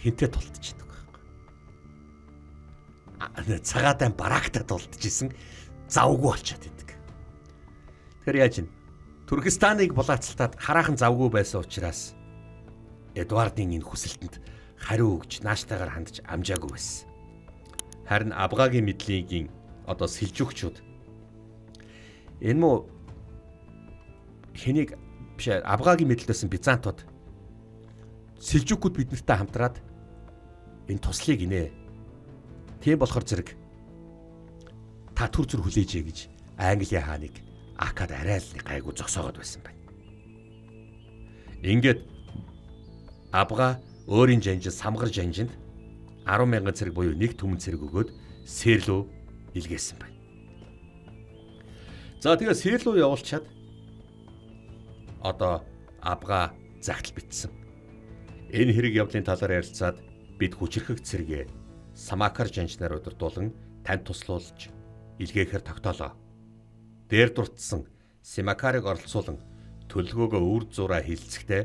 хинтээ тултж идэг байхгүй. Цагаатай бараагтай тултж исэн завгүй болчиход идэг. Тэгэхээр яаж юм? Туркестаныг булаацалтаад хараахан завгүй байсан учраас Эдуардын энэ хүсэлтэнд хариу өгч нааштайгаар хандж амжаагүй байсан. Харин Абгагийн мэдлэгийн одоо сэлжүгчүүд энэ муу хэнийг биш Абгагийн мэдлэлсэн Бизантууд сэлжүкүүд биднэртэй хамтраад энэ туслыг инээ. Тийм болохоор зэрэг та түр зүр хүлээжээ гэж Английн хааныг Акад арай л гайгүй зогсоогоод байсан байна. Ингээд Абга өөрийн жанжид самгар жанжинд 10,000 цэрэг буюу нэг түмэн цэрэг өгөөд Серлөө илгээсэн байна. За тэгээ Серлөө явуулчаад одоо Абга загтал битсэн. Энэ хэрэг явдлын талаар ярилцаад бид хүчрхэг цэрэгээ Самакар жанжнаар удирдуулан танд туслуулж илгээхээр тогтоолоо. Дээр дурдсан Самакарыг оролцуулан төлөвлөгөөгөө үр зураа хилцэхдээ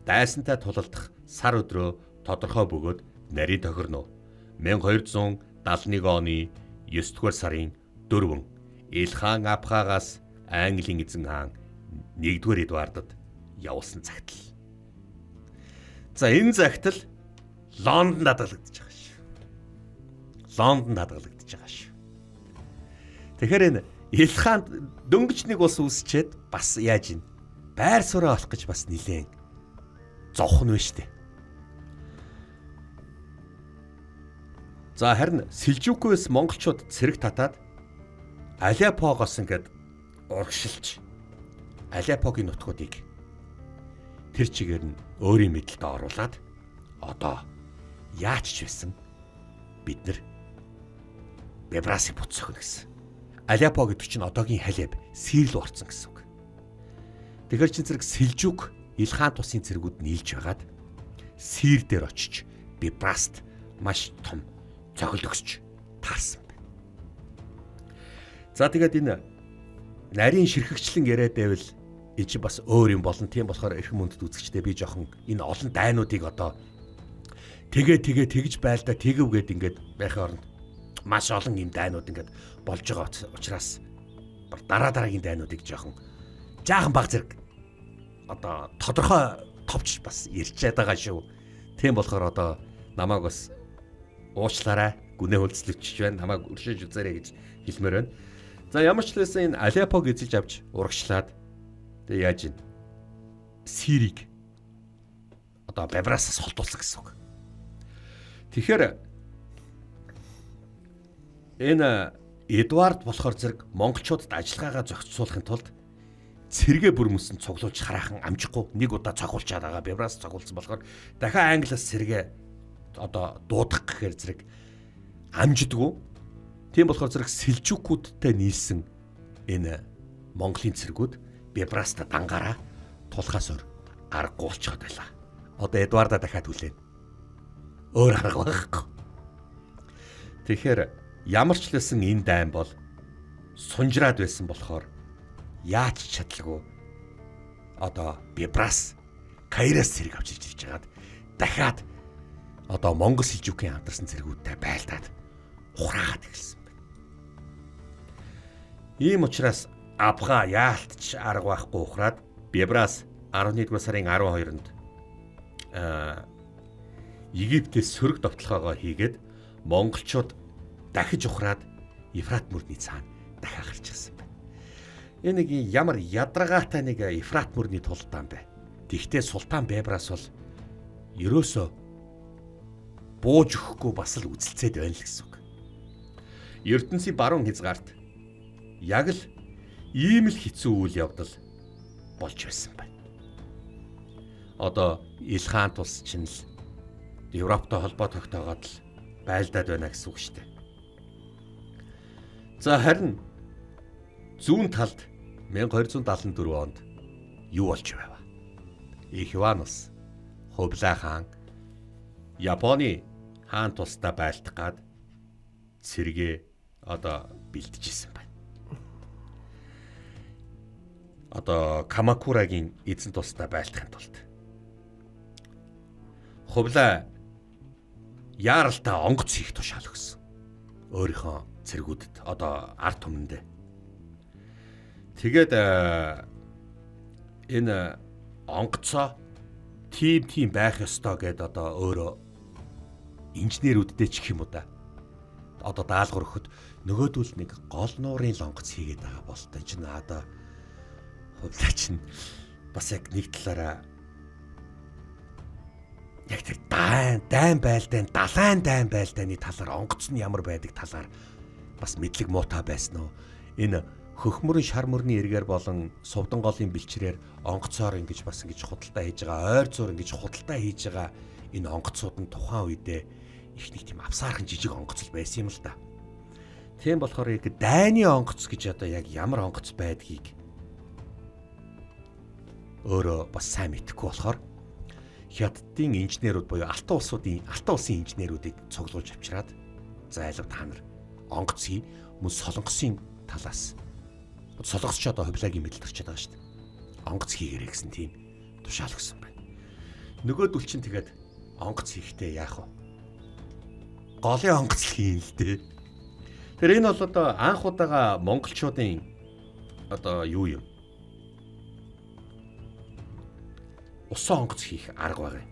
дайсантай тулалдах сар өдрөө тодорхой бөгөөд нарийн тохирно. 1271 оны 9-р сарын 4 Илхан Абхагаас Английн эзэн хаан 1-р Эдуардад явуулсан загтал. За энэ загтал Лондонд хадгалагдаж байгаа шүү. Лондонд хадгалагдаж байгаа шүү. Тэгэхээр энэ Илхан дөнгөж нэг ус үсчээд бас яаж ийн байр сууриа олох гэж бас нилээн зовхон вэ штэ. За харин Сэлжүкөөс монголчууд цэрэг татаад Аляпогоос ингээд урагшилж Аляпогийн нутгуудыг тэр чигээр нь өөрийн мэдлэлд оруулаад одоо яач ч байсан бид нар Бебрасыг буцсах гэсэн. Аляпо гэдэг чинь одоогийн Халеб, Сирл орцсон гэсэн үг. Тэгэхээр чин зэрэг Сэлжүк Илхан тусын цэргүүд нийлж байгаад Сир дээр очиж Бебраст маш том цохилт өгсөж таарсан байна. За тэгээд энэ нарийн ширхэгчлэн яриад байвал энэ чи бас өөр юм болно. Тийм болохоор эрхэм мөндөд үзэгчдээ би жоохон энэ олон дайнуудыг одоо тэгж байлдаа тэгвгээд ингээд байхын оронд маш олон юм дайнууд ингээд болж байгаа учраас дараагийн дайнуудыг жоохон жаахан баг зэрэг одоо тодорхой товч бас ирчээд байгаа шүү. Тийм болохоор одоо намайг бас уучлаарай. Гүнээ хөлцлөвчж байна. Намайг өршөөж үзээрэй гэж хэлмээр байна. За ямар ч лээсэн энэ Аляпог эзэж авч урагшлаад тэг яаж ийн Сирийг одоо Бебрасаас холдуулсан гэсэн үг. Тэгэхээр энэ Эдуард болохоор зэрэг монголчуудад ажиллагаагаа зохицуулахын тулд цэргээ бүр мөсөн цуглуулж хараахан амжихгүй нэг удаа цогулчаад байгаа. Бебрас цогулсан болохоор дахиад Англиас цэргээ одоо дуудах гэхээр зэрэг амжидгүй. Тийм болохоор зэрэг Сэлжүкүүдтэй нийлсэн энэ Монголын цэргүүд Бебраста дангаараа тулхаас өөр аргагүй болчиход байлаа. Одоо Эдуарда дахиад хүлээн. Өөр арга байхгүй. Тэгэхээр ямар ч лсэн энэ дайн бол сунжраад байсан болохоор яаж чадлаггүй одоо Бебрас Кайраас цэрэг авчиж ирж хагаад дахиад одоо Монгол Сэлжүкийн хамтарсан цэргүүдтэй байлдаад ухраад эхэлсэн байна. Ийм учраас Абга яалтч арга байхгүй ухраад Бебрас 11-р сарын 12-нд Египтээс сөрөг довтлохоогоо хийгээд монголчууд дахиж ухраад Ефрат мөрний цаана дахиад гарч ирсэн байна. Энэ нэг ямар ядаргаатай нэг Ефрат мөрний тулдаан бай. Тэгвэл Султан Бебрас бол ерөөсөө бууж өгөхгүй бас л үзэлцээд байна л гэсэн үг. ертөнцийн баруун хязгаарт яг л ийм л хэцүү үйл явдал болж байсан байна. Одоо Илхан тус чинь л Европтой холбоо тогтоогоод л байлдаад байна гэсэн үг шүү дээ. За харин зүүн талд 1274 онд юу болж байв? Ихванус Хувлаа хаан Японы хаан тусдаа байлдах гад цэргээ одоо бэлтжижсэн байна. Одоо Камакурагийн эзэн тусдаа байлдахын тулд Хувлаа яаралтай онгоц хийх тушаал өгсөн. Өөрийнхөө цэргүүдэд одоо ард түмэндээ. Тэгээд энэ онгоцоо тийм байх ёстой гэдээ одоо өөрөө инженерүүддээ ч гэх юм уу да. Одоо даалгавар өгөхөд нөгөөдөл нэг гол нуурын онгоц хийгээд байгаа бол та чинь одоо хувьлаа чинь бас яг нэг талаараа яг тэр дайн байлдааны далайн дайн байлдааны талаар онгоц нь ямар байдаг талаар бас мэдлэг муутай байсан уу? Энэ хөхмөрөн шар мөрний эргээр болон сувдан голын бэлчрээр онгоцоор ингэж бас ингэж худалдаа хийж байгаа, ойр зуур ингэж худалдаа хийж байгаа энэ онгоцууд нь тухайн үедээ их нэг тийм авсаархан жижиг онгоцл байсан юм л да. Тийм болохоор яг дайны онгоц гэж одоо яг ямар онгоц байдгийг өөрөө бас сайн мэдэхгүй болохоор хятадын инженерүүд буюу алтан улсын инженерүүдийг цуглуулж авчираад за айлга та нар онгоц хий мөн солонгосын талаас солонгосч одоо хувилагийн мэдлэгчд байгаа шүү дээ. Онгоц хийгэрэй гэсэн тийм тушаал өгсөн байна. Нөгөөдөл чинь тэгээд онгоц хийхдээ яах вэ? Голын онгоц хийн л дээ. Тэр энэ бол одоо анх удаага монголчуудын одоо юу юм? Усан онгоц хийх арга байгаа.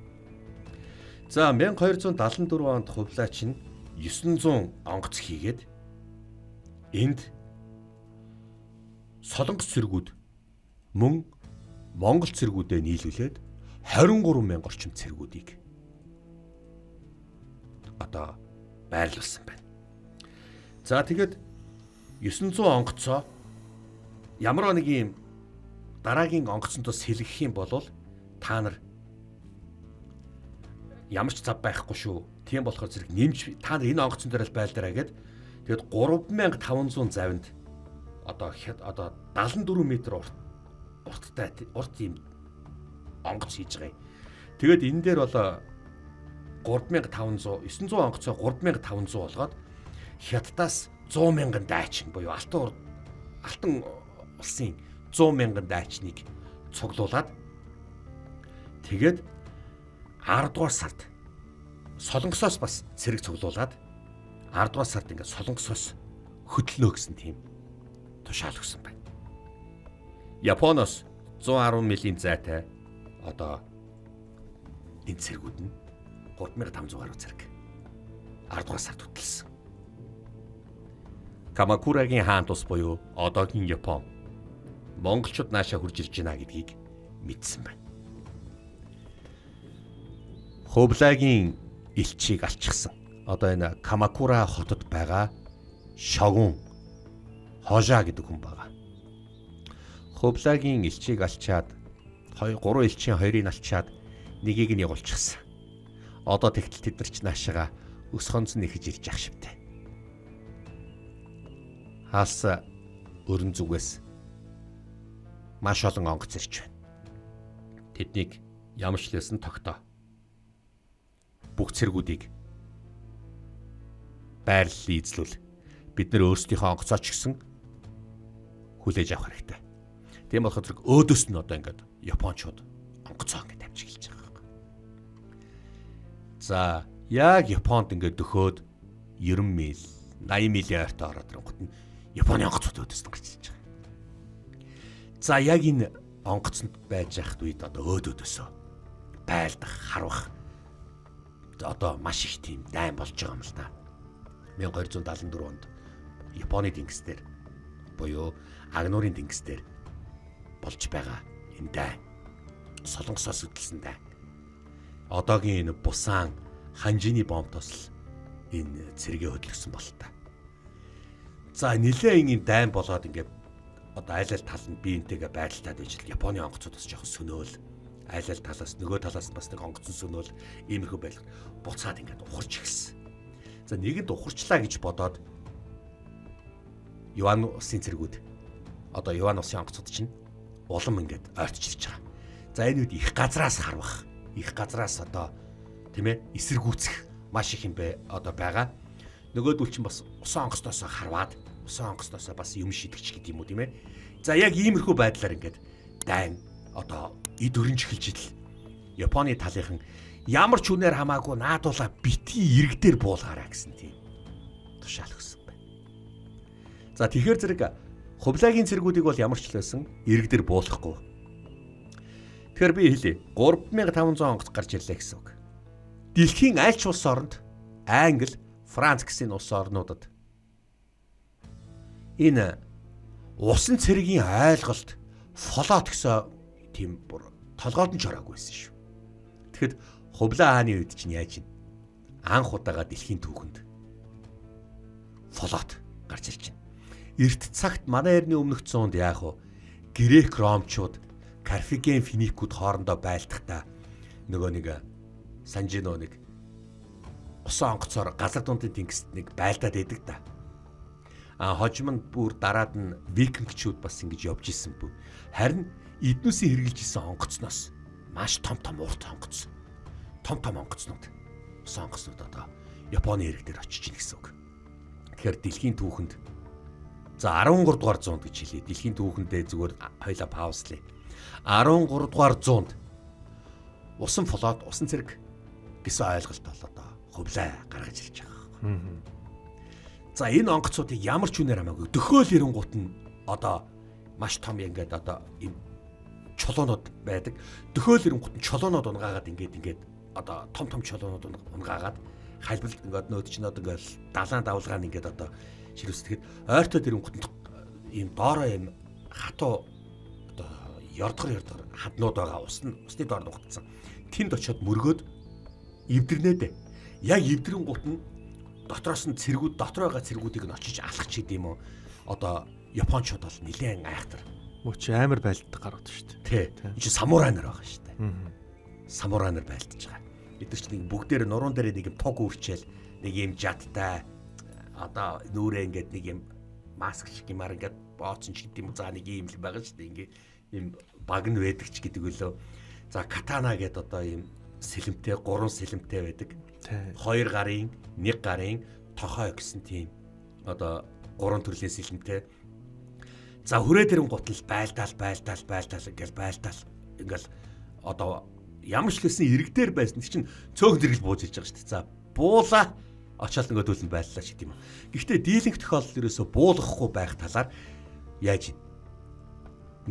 За 1274 онд хувлаач нь 900 онгоц хийгээд энд солонгос цэргүүд мөн монгол цэргүүдэд нийлүүлээд 23,000 орчим цэргүүдийг одоо байрлуулсан байна. За тэгээд 900 онгоцоо ямар нэг юм дараагийн онгоцонтоос сэлгэх юм бол та нар ямар ч зав байхгүй шүү. Тийм болохоор зэрэг нэмж та нар энэ онгоцон дээр л байлдаарай гэд тэгээд 3500 завинд одоо 74 м урт юм онгоц хийж байгаа юм. Тэгээд энэ дээр бол 3500 900 онгоцоо 3500 болгоод хятадаас 100,000 дайчин буюу алтан улсын 100,000 дайчныг цуглуулад тэгээд 10 дугаар сард солонгосоос бас цэрэг цуглуулад 10 дугаар сард ингээд солонгосоос хөдлөнө гэсэн тийм тушаал өгсөн байна. Японоос 110 милийн зайтай одоо энэ цэргүүд нь 3500 гаруй цэрэг 10 дугаар сард хөтлсөн. Камакурагийн хаан тус буюу одоогийн Япон монголчууд наашаа хурж ирж байна гэдгийг мэдсэн байна. Хувлагийн элчийг алчсан. Одоо энэ Камакура хотод байгаа шогун Хожа гэдэг хүн байгаа. Хувлагийн элчийг алчаад 3 элчийн 2-ыг алчаад нэгийг нь явуулчихсан. Одоо тэгтэл тэд нар ч наашаага өс хонц нэхэж ирж ах шивтэй. Хаас өрн зүгээс маш олон онгоц ирж байна. Тэднийг ямшлээсэн тогтоо. Бүх цэргүүдийг байрлал эзлүүл. Бид нэр өөрсдийнхөө онгоцоо ч гэсэн хүлээж авах хэрэгтэй. Тийм болохоор зэрэг өөдөөс нь одоо ингээд японочууд онгоцоо ингээд тавьж эхэлж байгаа юм. За яг Японд ингээд дөхөөд 90 миль 80 милийн ойртой ороод ирэнгүүт нь Японы онгоцууд өөдөөс нь гарч ирж байгаа. За яг энэ онгоцонд байж ахт үед одоо өөдөөсөө байлдах, харвах одоо маш их тийм дайн болж байгаа юм л та. 1274 онд Японы тэнгис дээр буюу Агнуурын тэнгис дээр болж байгаа энэ дайн. Солонгосоос хөдөлсөн дайн. Одоогийн энэ Бусан Ханжины бомбтос энэ цэргээ хөдөлгсөн бол та. За нэлээд энэ дайн болоод ингээд одоо айл ал тал нь биентэйгээ байдалтай байж л Японы онгоцууд бас жоохон сөнөөл айл ал талаас нөгөө талаас бас нэг онгоцон сөнөөл иймэрхүү байлг буцаад ингээд ухарч эхэлсэн. За нэгэнд ухарчлаа гэж бодоод Юан улсын цэргүүд одоо Юан улсын онгоцууд чинь улам ингээд ойртож ирж байгаа. За энэ үед их газраас харвах, их газраас одоо тийм ээ эсэргүүцэх маш их юм бэ одоо байгаа. Нөгөөдөл чинь бас усан онгоцноосоо харваад усан онгоцноосоо бас юм шидэгч гэдэг юм уу тийм ээ. За яг иймэрхүү байдлаар ингээд дайн одоо эд өрнж эхэлж идэл Японы талынхан ямар ч үнээр хамаагүй наадуулаа битгий иргэдээр буулгаараа гэсэн тийм тушаал өгсөн байна. За тэгэхээр зэрэг хувлагийн цэргүүдийг бол ямар ч л байсан иргэдээр буулгахгүй. Тэгэхээр би хэлье 3500 онгоц гарч ирлээ гэсэн үг. Дэлхийн аль ч улс оронд Англи, Франц гэсэн улс орнуудад энэ усан цэргийн ойлголт флот гэсэн тийм толгойд нь чороогүй байсан шүү. Тэгэхэд Хувлаа хааны үед чинь яаж ийн анх удаага дэлхийн түүхэнд флот гарч ирж байна. Эрт цагт манай эртний өмнөх зуунд яах вэ? Грек ромчууд Карфаген финикүүд хоорондоо байлдахдаа нөгөө нэг санжино нэг усан онгоцоор газар дундын тэнгист нэг байлдаад идэг та. Хожим нь бүр дараад нь викингчүүд бас ингэж явж исэн бүү. Харин эднүсийн хэрглэж исэн онгоцноос маш том урт онгоц. Том онгоцнууд. Усан онгоцнууд одоо Японы хэрэг дээр очиж ийн гэсэн үг. Тэгэхээр дэлхийн түүхэнд за 13 дугаар зуунд гэж хэлье. Дэлхийн түүхэндээ зүгээр хоёлаа паузлээ. 13 дугаар зуунд усан флот, усан цэрэг гэсэн ойлголт бол одоо хувлаа гаргаж ирж байгаа. За энэ онгоцуудыг ямар ч үнээр хамаагүй дөхөөл ирэнгуут нь одоо маш том ингээд одоо ийм чулуунууд байдаг. Дөхөөл ирэнгуут нь чулуунууд унгаагаад ингээд одоо том чулуунууд унгаагаад хальбал ингээд нөөд чинь одоо ингээд далайн давлгаан ингээд одоо ширүүсдэхэд ойртоод ирэнгуут нь ийм доороо ийм хатуу одоо ёрдгор хаднууд байгаа усны доор нугтсан. Тэнд очиод мөргөөд эвдэрнэ. Яг эвдрэнгуут нь дотроос нь цэргүүд дотор байгаа цэргүүдийг нь очиж алах ч гэдэм үү. Одоо Япончууд бол нэлээд айхтар. Мөч амар байлддаг гарууд шүү дээ. Тий. Чи самурай нар байгаа шүү дээ. Самурай нар байлдаж байгаа. Эдгээр ч нэг бүгдээр нуруунд дээр нэг юм туг үрчээл нэг юм жадтай одоо нүрээ ингээд нэг юм маск шиг юмар ингээд бооцсон ч гэдэм үү. За нэг юм л байгаа шүү дээ. Ингээд юм баг нь байдаг ч гэдэг үлээ. За катана гэдэг одоо юм сэлэмтэй 3 сэлэмтэй байдаг. 2 гарын, 1 гарын тохой гэсэн тийм одоо 3 төрлийн сэлэмтэй. За хүрээ дэрэн гутал байлдаал ингээл одоо ямар ч лсэн иргэдээр байсан чинь цөөхөн зэрэгэл бууж ирж байгаа шүү дээ. За буула очоод ингээд төлөнд байллаа ч гэдэм юм. Гэхдээ дийлэнх тохиолдол ерөөсө буулгахгүй байх талаар яаж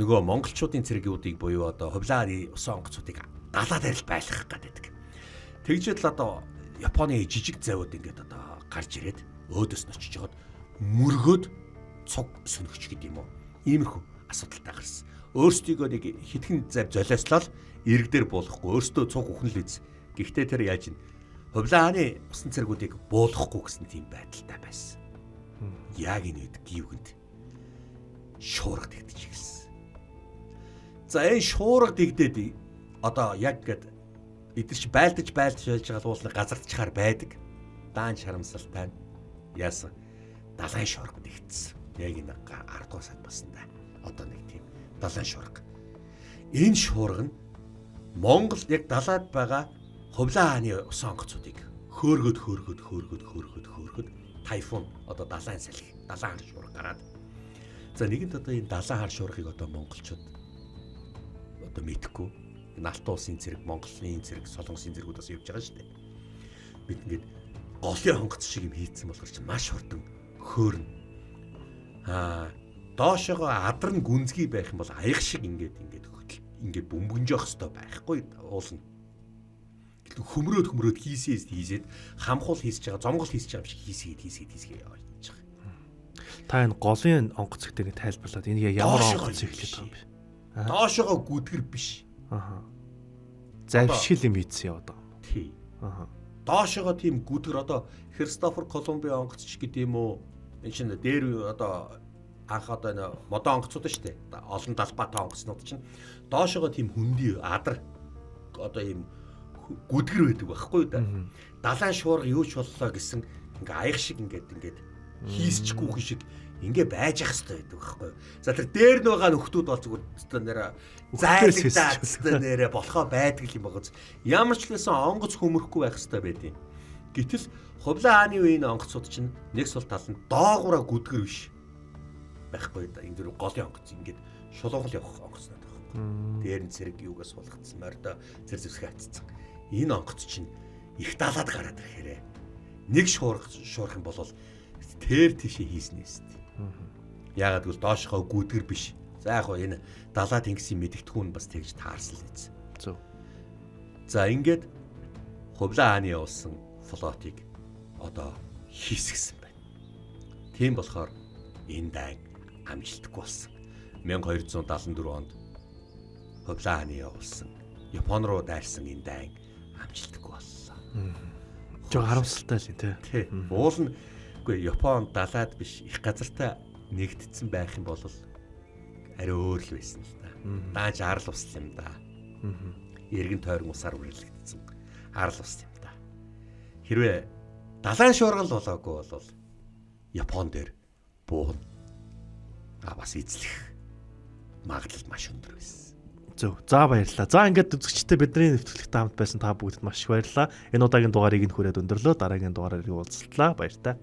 нөгөө монголчуудын цэргүүдийг буюу одоо хувлааны усан онгоцуудыг далаад арил байлгах гэдэг. Тэгжэл одоо Японы жижиг завууд ингээд одоо гарч ирээд өөдөөс нь очиж жоод мөргөөд цуг сөнөгч гэдэг юм уу. Иймэрхүү асуудалтай гарсан. Өөрсдийгөө нэг хитгэн зав золиослол иргэдэр буулгахгүй өөртөө цуг үхнэл үз. Гэхдээ тэр яаж ин хувлааны усан цэргүүдийг буулгахгүй гэсэн тийм байдалтай байсан. Яг энэ үед гівгэнд шуурга тэгдэж ирсэн. За энэ шуурга тэгдээд одоо яг гээд эдгэрч байлдаж байж байгаа уулын газардчаар байдаг. Даан шарамсалтай яасан далайн шуурга нэгдсэн. Яг энэ 10 дугаар сард басна. Одоо нэг тийм далайн шуурга. Энэ шуурга нь Монгол яг далаад байгаа хувлаа хааны усан онгоцуудыг хөөргөд тайфун одоо далайн салхи, далайн хар шуурга гараад. За нэгэнт одоо энэ далайн хар шуургыг одоо монголчууд одоо мэдхгүй. Энэ Алтан улсын цэрэг, Монголын цэрэг, Солонгосын цэргүүд бас явж байгаа шүү дээ. Бид ингээд голын хонгоц шиг юм хийцэн болохоор чи маш хурдан хөөрнө. Доошогоо адар нь гүнзгий байх юм бол аяг шиг ингээд бөмбөнж явах хэрэгтэй байхгүй уулна. Хөмрөөд хийсээд хамхуул хийсэж байгаа, зомгол хийсэж байгаа юм шиг хийсгээд явж байгаа. Та энэ голын онгоц гэдэг тайлбарлаад энэ ямар онгоц ихлэх юм бэ? Доошогоо гүдгэр биш. Завшил юм ийдсэн яваад байгаа. Тий. Доошогоо тийм гүдгэр одоо Христофор Колумбын онгоц ч гэдэм үү. Энэ чинь дээр одоо анх одоо энэ модон онгоцууд шүү дээ. Олон далбаатай онгоцнууд чинь доошогоо тийм хөндөй адар одоо ийм гүдгэр байдаг байхгүй да. Далайн шуурга юу ч боллоо гэсэн ингээ аяг шиг ингээд хийсчихгүй хүн шиг ингээ байж ах хэрэгтэй байдаг байхгүй. За тэр дээр нь байгаа нөхдүүд бол зүгээр нэрэ зайлгдаад нэрэ болохоо байдаг юм байгаа. Ямар ч лсэн онгоц хөмөрөхгүй байх хэрэгтэй байдیں۔ Гэтэл хувлаа хааны үеийн онгоцууд чинь нэг сул тал нь доогуура гүдгэр биш байхгүй да. Энэ дөрөв голын онгоц ингээд шулуухал явах онгоцнууд байхгүй. Дээр нь цэрэг юугаас суулгацсан мордо цэр зэвсгээ хатцсан. энэ онгоц чинь их далаад гараад ирэхээрээ нэг шуурх юм бол тэр тийшээ хийснээс. Яагаад гэвэл доошхоо гүдгэр биш. За яг энэ далаад ингэсэн мэдгэдэггүй нь бас тэгж таарсан л ийц. Зөв. За ингээд Хувлаа хааны явуулсан флотыг одоо хийсгсэн байна. Тийм болохоор энэ дайн амжилтгүй болсон. 1274 онд Хувлаа хааны явуулсан Япон руу дайрсан энэ дайн амжилтгүй боллоо. Жог харамсалтай л тий. Уул нь үгүй Япон далаад биш их газартай нэгдсэн байх юм бол арай өөр л байсан л да. Дааж арал ус юм да. Эргэн тойрон усаар үргэлжлэгдсэн. Арал ус юм да. Хэрвээ далайн шуургал болоогүй бол Япон дээр буун бас эзлэх магадлал маш өндөр байсан. Зөв. За баярлалаа. За ингээд үзэгчтэй бидний нэвтрүүлэгт хамт байсан та бүгд маш их баярлалаа. Энэ удаагийн дугаарыг нь хүрээд өндөрлөө. Дараагийн дугаараар уулзлаа. Баярлалаа.